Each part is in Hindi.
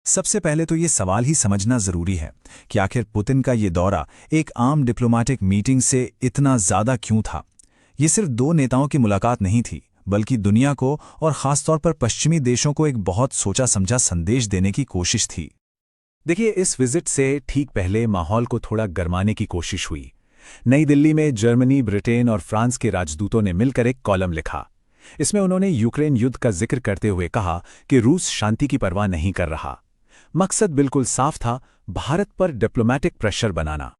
सबसे पहले तो ये सवाल ही समझना जरूरी है कि आखिर पुतिन का ये दौरा एक आम डिप्लोमेटिक मीटिंग से इतना ज्यादा क्यों था। ये सिर्फ दो नेताओं की मुलाकात नहीं थी, बल्कि दुनिया को और खासतौर पर पश्चिमी देशों को एक बहुत सोचा समझा संदेश देने की कोशिश थी। देखिए, इस विजिट से ठीक पहले माहौल को थोड़ा गरमाने की कोशिश हुई। नई दिल्ली में जर्मनी, ब्रिटेन और फ्रांस के राजदूतों ने मिलकर एक कॉलम लिखा। इसमें उन्होंने यूक्रेन युद्ध का जिक्र करते हुए कहा कि रूस शांति की परवाह नहीं कर रहा। मकसद बिल्कुल साफ था, भारत पर डिप्लोमैटिक प्रेशर बनाना।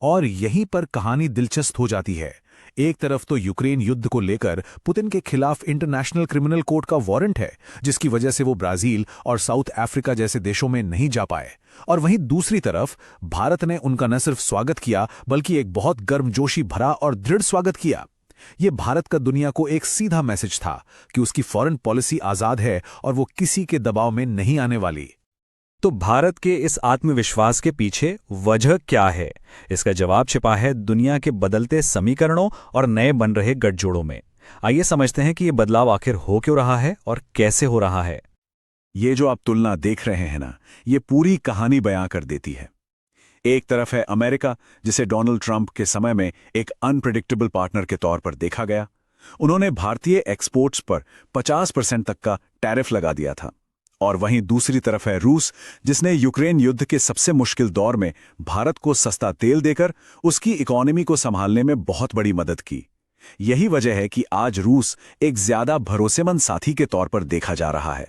और यहीं पर कहानी दिलचस्प हो जाती है। एक तरफ तो यूक्रेन युद्ध को लेकर पुतिन के खिलाफ इंटरनेशनल क्रिमिनल कोर्ट का वारंट है, जिसकी वजह से वो ब्राजील और साउथ अफ्रीका जैसे देशों में नहीं जा पाए। और वहीं दूसरी तरफ भारत ने उनका न सिर्फ स्वागत किया, बल्कि एक बहुत गर्मजोशी भरा और दृढ़ स्वागत किया। ये भारत का दुनिया को एक सीधा मैसेज था कि उसकी फॉरेन पॉलिसी आजाद है और वो किसी के दबाव में नहीं आने वाली। तो भारत के इस आत्मविश्वास के पीछे वजह क्या है? इसका जवाब छिपा है दुनिया के बदलते समीकरणों और नए बन रहे गठजोड़ों में। आइए समझते हैं कि ये बदलाव आखिर हो क्यों रहा है और कैसे हो रहा है। ये जो आप तुलना देख रहे हैं ना, ये पूरी कहानी बयां कर देती है। एक तरफ है अमेरिका, जिसे डोनाल्ड ट्रंप के समय में एक अनप्रेडिक्टेबल पार्टनर के तौर पर देखा गया। उन्होंने भारतीय एक्सपोर्ट्स पर 50% तक का टैरिफ लगा दिया था। और वहीं दूसरी तरफ है रूस, जिसने यूक्रेन युद्ध के सबसे मुश्किल दौर में भारत को सस्ता तेल देकर उसकी इकोनॉमी को संभालने में बहुत बड़ी मदद की। यही वजह है कि आज रूस एक ज्यादा भरोसेमंद साथी के तौर पर देखा जा रहा है।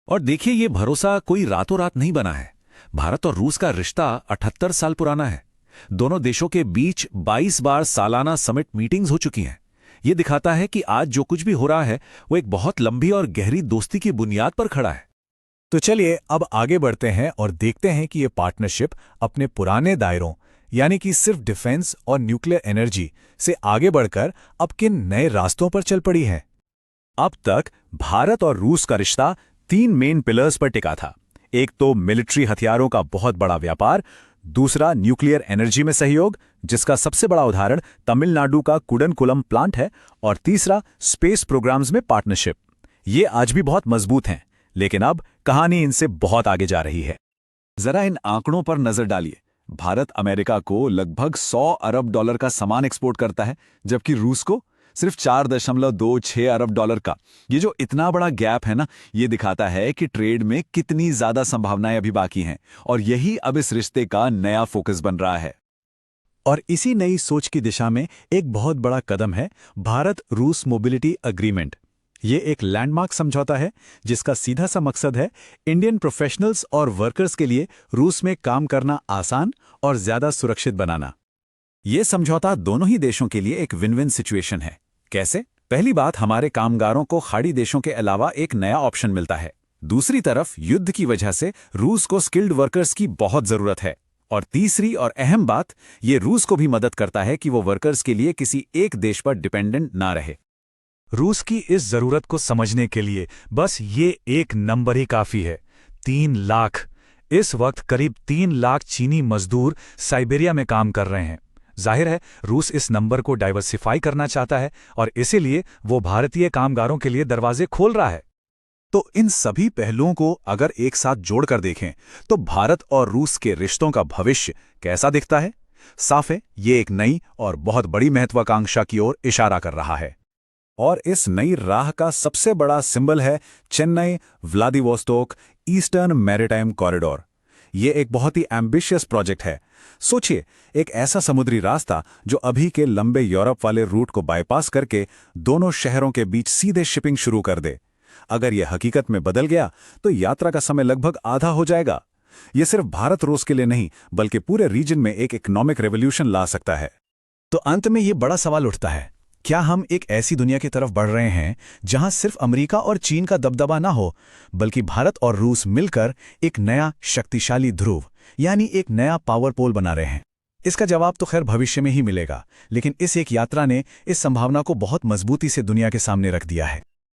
और देखिए, ये भरोसा कोई रातों रात नहीं बना है। भारत और रूस का रिश्ता 78 साल पुराना है। दोनों देशों के बीच 22 बार सालाना समिट मीटिंग्स हो चुकी हैं। ये दिखाता है कि आज जो कुछ भी हो रहा है वो एक बहुत लंबी और गहरी दोस्ती की बुनियाद पर खड़ा है। तो चलिए अब आगे बढ़ते हैं और देखते हैं कि ये पार्टनरशिप अपने पुराने दायरों, यानी कि सिर्फ डिफेंस और न्यूक्लियर एनर्जी से आगे बढ़कर अब किन नए रास्तों पर चल पड़ी है। अब तक भारत और रूस का रिश्ता 3 मेन पिलर्स पर टिका था। एक तो मिलिट्री हथियारों का बहुत बड़ा व्यापार, दूसरा न्यूक्लियर एनर्जी में सहयोग, जिसका सबसे बड़ा उदाहरण तमिलनाडु का कुडनकुलम प्लांट है, और तीसरा स्पेस प्रोग्राम्स में पार्टनरशिप। ये आज भी बहुत मजबूत हैं, लेकिन अब कहानी इनसे बहुत आगे जा रही है। जरा इन आंकड़ों पर नजर डालिए। भारत अमेरिका को लगभग 100 अरब डॉलर का सामान एक्सपोर्ट करता है, जबकि रूस को सिर्फ 4.26 अरब डॉलर का। ये जो इतना बड़ा गैप है ना, ये दिखाता है कि ट्रेड में कितनी ज्यादा संभावनाएं अभी बाकी हैं, और यही अब इस रिश्ते का नया फोकस बन रहा है। और इसी नई सोच की दिशा में एक बहुत बड़ा कदम है भारत रूस मोबिलिटी अग्रीमेंट। ये एक लैंडमार्क समझौता है, जिसका सीधा सा मकसद है इंडियन प्रोफेशनल्स और वर्कर्स के लिए रूस में काम करना आसान और ज्यादा सुरक्षित बनाना। ये समझौता दोनों ही देशों के लिए एक विन विन सिचुएशन है। कैसे? पहली बात, हमारे कामगारों को खाड़ी देशों के अलावा एक नया ऑप्शन मिलता है। दूसरी तरफ युद्ध की वजह से रूस को स्किल्ड वर्कर्स की बहुत जरूरत है। और तीसरी और अहम बात, ये रूस को भी मदद करता है कि वो वर्कर्स के लिए किसी एक देश पर डिपेंडेंट ना रहे। रूस की इस जरूरत को समझने के लिए बस ये एक नंबर ही काफी है, 3 लाख। इस वक्त करीब 3 लाख चीनी मजदूर साइबेरिया में काम कर रहे हैं। जाहिर है रूस इस नंबर को डाइवर्सिफाई करना चाहता है, और इसीलिए वो भारतीय कामगारों के लिए दरवाजे खोल रहा है। तो इन सभी पहलुओं को अगर एक साथ जोड़कर देखें तो भारत और रूस के रिश्तों का भविष्य कैसा दिखता है? साफ है, ये एक नई और बहुत बड़ी महत्वाकांक्षा की ओर इशारा कर रहा है। और इस नई राह का सबसे बड़ा सिंबल है Chennai Vladivostok eastern maritime corridor. ये एक बहुत ही एम्बिशियस प्रोजेक्ट है। सोचिए, एक ऐसा समुद्री रास्ता जो अभी के लंबे यूरोप वाले रूट को बाईपास करके दोनों शहरों के बीच सीधे शिपिंग शुरू कर दे। अगर यह हकीकत में बदल गया तो यात्रा का समय लगभग आधा हो जाएगा। यह सिर्फ भारत रूस के लिए नहीं, बल्कि पूरे रीजन में एक इकोनॉमिक रेवोल्यूशन ला सकता है। तो अंत में ये बड़ा सवाल उठता है, क्या हम एक ऐसी दुनिया की तरफ बढ़ रहे हैं जहां सिर्फ अमेरिका और चीन का दबदबा ना हो, बल्कि भारत और रूस मिलकर एक नया शक्तिशाली ध्रुव, यानी एक नया पावर पोल बना रहे हैं? इसका जवाब तो खैर भविष्य में ही मिलेगा, लेकिन इस एक यात्रा ने इस संभावना को बहुत मजबूती से दुनिया के सामने रख दिया है।